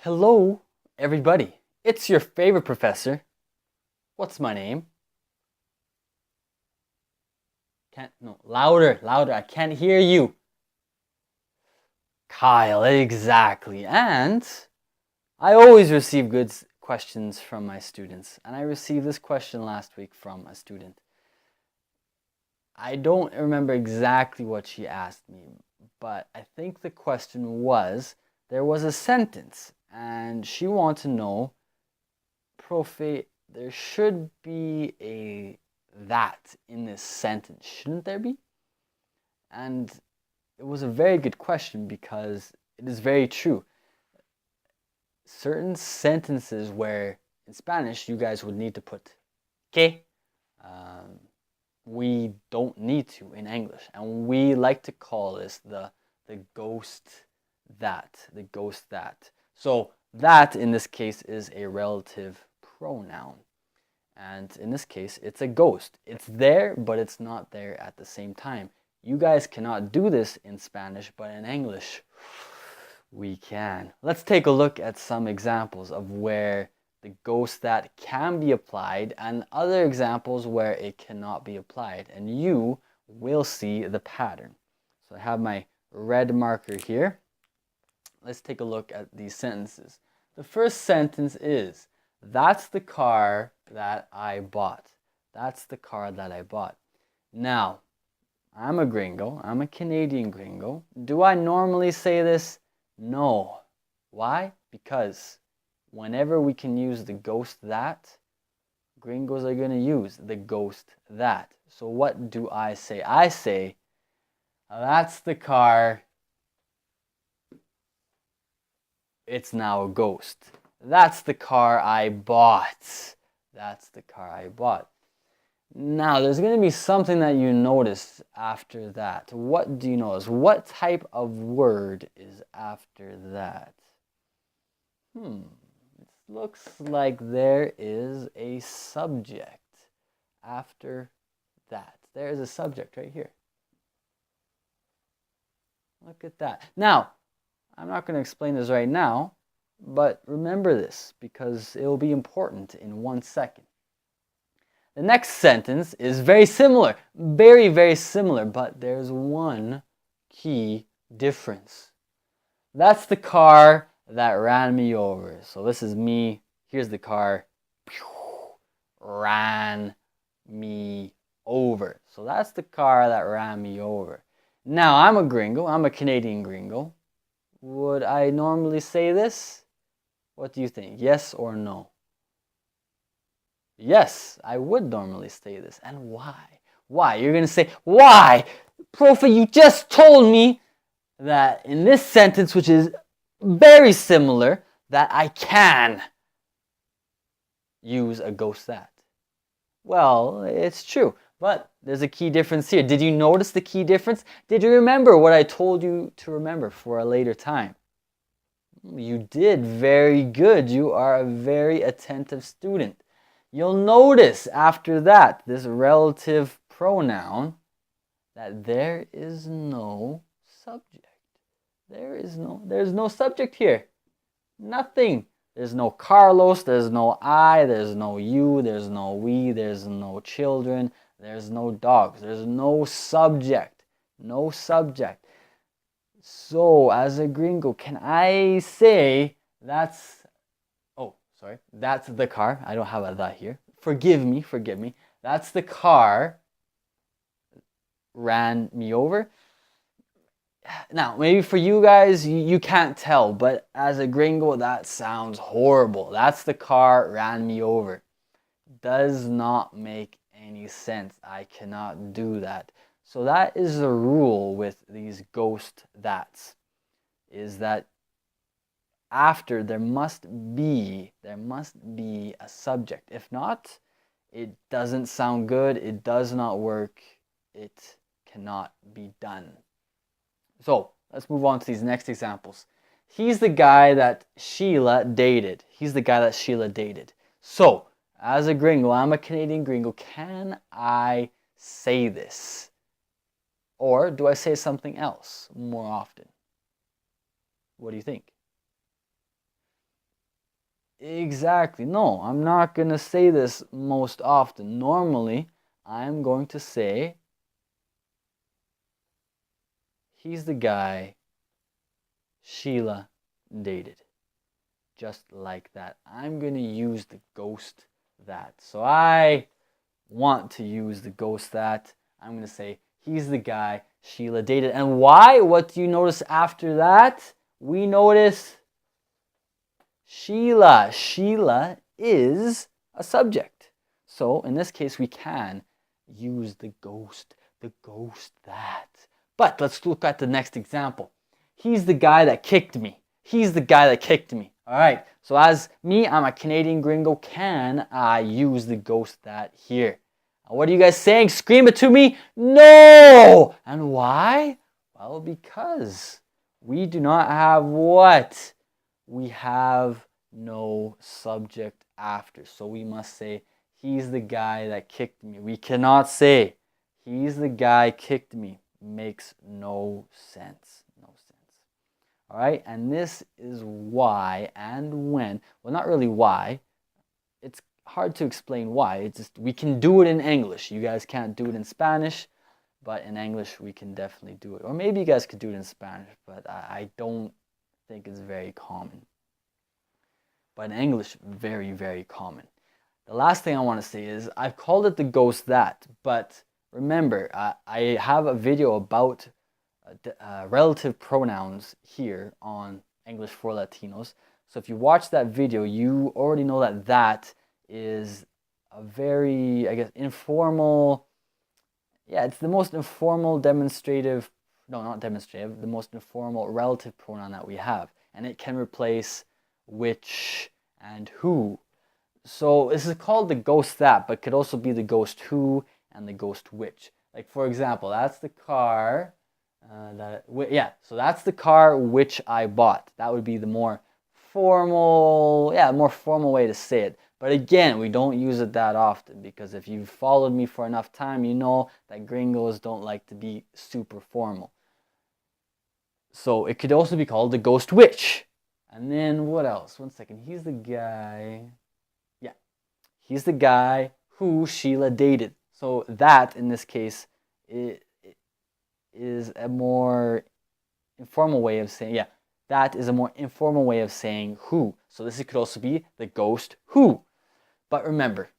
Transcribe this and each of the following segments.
Hello, everybody. It's your favorite professor. What's my name? No, louder, louder. I can't hear you. Kyle, exactly. And I always receive good questions from my students. And I received this question last week from a student. I don't remember exactly what she asked me, but I think the question was, there was a sentence and she wanted to know, Profe, there should be a that in this sentence, shouldn't there be? And it was a very good question because it is very true. Certain sentences where in Spanish you guys would need to put que, we don't need to in English, and we like to call this the ghost that. So that in this case is a relative pronoun, and in this case it's a ghost. It's there, but it's not there at the same time. You guys cannot do this in Spanish, but in English we can. Let's take a look at some examples of where the ghost that can be applied and other examples where it cannot be applied, and you will see the pattern. So I have my red marker here. Let's take a look at these sentences. The first sentence is, that's the car that I bought. That's the car that I bought. Now, I'm a gringo. I'm a Canadian gringo. Do I normally say this? No. Why? Because whenever we can use the ghost that, gringos are going to use the ghost that. So what do I say? I say, that's the car. It's now a ghost. That's the car I bought. That's the car I bought. Now, there's going to be something that you notice after that. What do you notice? What type of word is after that? It looks like there is a subject after that. There is a subject right here. Look at that. Now, I'm not going to explain this right now, but remember this because it will be important in 1 second. The next sentence is very similar, very, very similar, but there's one key difference. That's the car that ran me over. So this is me. Here's the car. Ran me over. So that's the car that ran me over. Now, I'm a gringo. I'm a Canadian gringo. Would I normally say this? What do you think? Yes or no? Yes, I would normally say this. And why? Why? You're going to say, why? Profe, you just told me that in this sentence, which is very similar, that I can use a ghost that. Well, it's true, but there's a key difference here. Did you notice the key difference? Did you remember what I told you to remember for a later time? You did. Very good. You are a very attentive student. You'll notice after that, this relative pronoun, that there is no subject. There's no subject here. Nothing. There's no Carlos, there's no I, there's no you, there's no we, there's no children, there's no dogs. There's no subject. No subject. So, as a gringo, can I say that's the car. I don't have a that here. Forgive me. That's the car ran me over. Now, maybe for you guys, you can't tell, but as a gringo, that sounds horrible. That's the car ran me over. Does not make any sense. I cannot do that. So that is the rule with these ghost that's, is that after there must be a subject. If not, it doesn't sound good, it does not work, it cannot be done. So let's move on to these next examples. He's the guy that Sheila dated. So, as a gringo, I'm a Canadian gringo, can I say this? Or do I say something else more often? What do you think? Exactly. No, I'm not going to say this most often. Normally, I'm going to say, he's the guy Sheila dated. Just like that. I'm going to use the ghost that. So I want to use the ghost that. I'm going to say, he's the guy Sheila dated. And why? What do you notice after that? We notice Sheila. Sheila is a subject. So in this case, we can use the ghost that. But let's look at the next example. He's the guy that kicked me. He's the guy that kicked me. All right. So as me, I'm a Canadian gringo. Can I use the ghost that here? What are you guys saying? Scream it to me. No. And why? Well, because we do not have what? We have no subject after. So we must say, he's the guy that kicked me. We cannot say, he's the guy kicked me. Makes no sense. No sense. All right, and this is why and when. Well, not really why. It's hard to explain why. It's just we can do it in English. You guys can't do it in Spanish, but in English we can definitely do it. Or maybe you guys could do it in Spanish, but I don't think it's very common. But in English, very, very common. The last thing I want to say is I've called it the ghost that, but remember, I have a video about relative pronouns here on English for Latinos. So if you watch that video, you already know that is a very, I guess, informal, yeah, it's the most informal demonstrative, no, not demonstrative, the most informal relative pronoun that we have. And it can replace which and who. So this is called the ghost that, but could also be the ghost who and the ghost which. Like for example, that's the car so that's the car which I bought. That would be the more formal, more formal way to say it. But again, we don't use it that often because if you've followed me for enough time, you know that gringos don't like to be super formal. So it could also be called the ghost which. And then what else? One second. He's the guy. Yeah. He's the guy who Sheila dated. So that, in this case, it is a more informal way of saying, that is a more informal way of saying who. So this could also be the ghost who. But remember,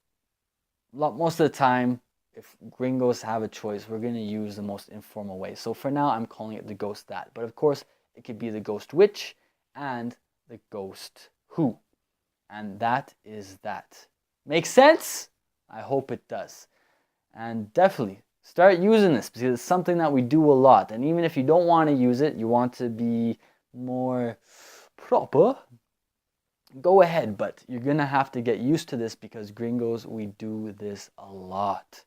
most of the time, if gringos have a choice, we're going to use the most informal way. So for now, I'm calling it the ghost that. But of course, it could be the ghost which and the ghost who. And that is that. Makes sense? I hope it does. And definitely start using this because it's something that we do a lot. And even if you don't want to use it, you want to be more proper, go ahead. But you're going to have to get used to this because gringos, we do this a lot.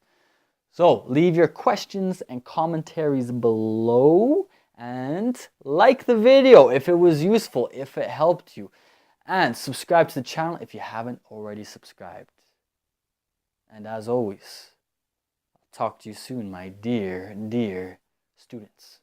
So leave your questions and commentaries below and like the video if it was useful, if it helped you. And subscribe to the channel if you haven't already subscribed. And as always, I'll talk to you soon, my dear, dear students.